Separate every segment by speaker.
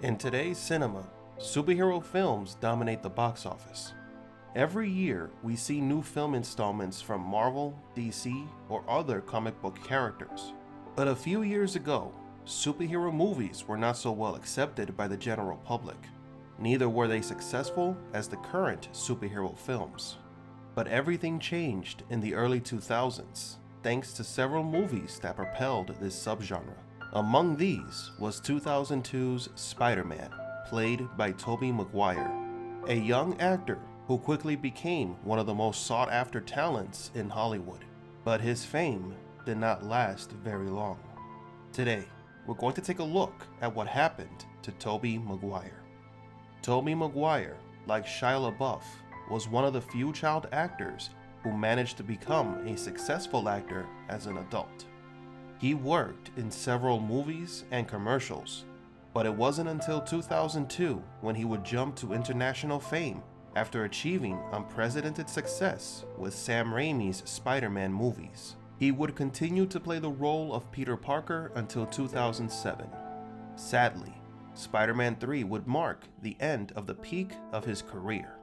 Speaker 1: In today's cinema, superhero films dominate the box office. Every year, we see new film installments from Marvel, DC, or other comic book characters. But a few years ago, superhero movies were not so well accepted by the general public. Neither were they successful as the current superhero films. But everything changed in the early 2000s, thanks to several movies that propelled this subgenre. Among these was 2002's Spider-Man, played by Tobey Maguire, a young actor who quickly became one of the most sought-after talents in Hollywood. But his fame did not last very long. Today, we're going to take a look at what happened to Tobey Maguire. Tobey Maguire, like Shia LaBeouf, was one of the few child actors who managed to become a successful actor as an adult. He worked in several movies and commercials, but it wasn't until 2002 when he would jump to international fame after achieving unprecedented success with Sam Raimi's Spider-Man movies. He would continue to play the role of Peter Parker until 2007. Sadly, Spider-Man 3 would mark the end of the peak of his career.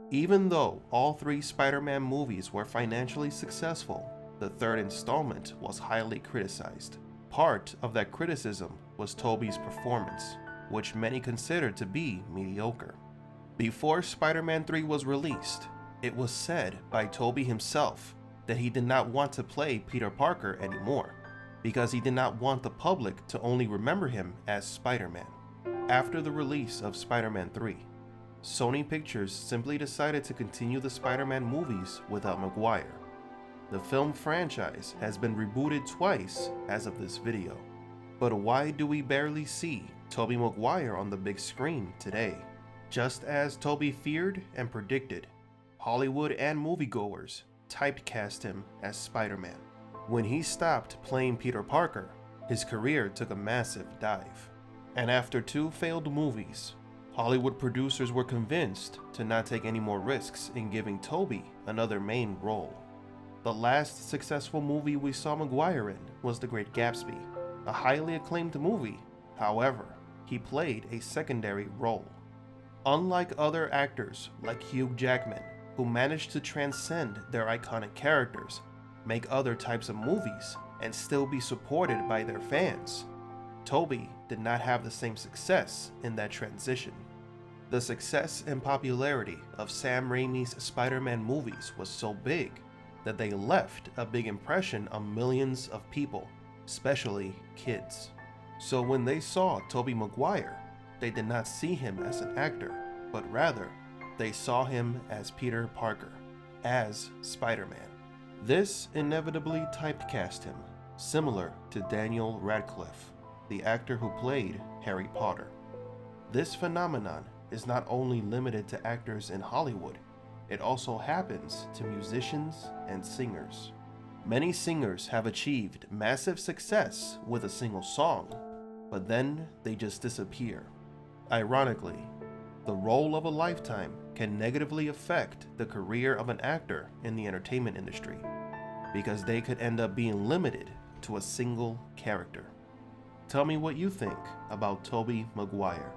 Speaker 1: Even though all three Spider-Man movies were financially successful, the third installment was highly criticized. Part of that criticism was Tobey's performance, which many considered to be mediocre. Before Spider-Man 3 was released, it was said by Tobey himself that he did not want to play Peter Parker anymore, because he did not want the public to only remember him as Spider-Man. After the release of Spider-Man 3, Sony Pictures simply decided to continue the Spider-Man movies without Maguire. The film franchise has been rebooted twice as of this video. But why do we barely see Tobey Maguire on the big screen today? Just as Tobey feared and predicted, Hollywood and moviegoers typecast him as Spider-Man. When he stopped playing Peter Parker, his career took a massive dive. And after two failed movies, Hollywood producers were convinced to not take any more risks in giving Tobey another main role. The last successful movie we saw Maguire in was The Great Gatsby, a highly acclaimed movie. However, he played a secondary role. Unlike other actors like Hugh Jackman, who managed to transcend their iconic characters, make other types of movies, and still be supported by their fans, Tobey did not have the same success in that transition. The success and popularity of Sam Raimi's Spider-Man movies was so big that they left a big impression on millions of people, especially kids. So when they saw Tobey Maguire, they did not see him as an actor, but rather, they saw him as Peter Parker, as Spider-Man. This inevitably typecast him, similar to Daniel Radcliffe, the actor who played Harry Potter. This phenomenon is not only limited to actors in Hollywood, it also happens to musicians and singers. Many singers have achieved massive success with a single song, but then they just disappear. Ironically, the role of a lifetime can negatively affect the career of an actor in the entertainment industry, because they could end up being limited to a single character. Tell me what you think about Tobey Maguire.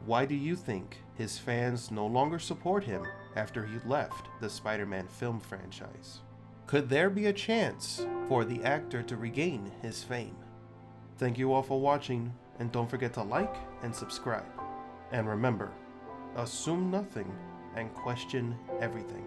Speaker 1: Why do you think his fans no longer support him after he left the Spider-Man film franchise? Could there be a chance for the actor to regain his fame? Thank you all for watching, and don't forget to like and subscribe. And remember, assume nothing and question everything.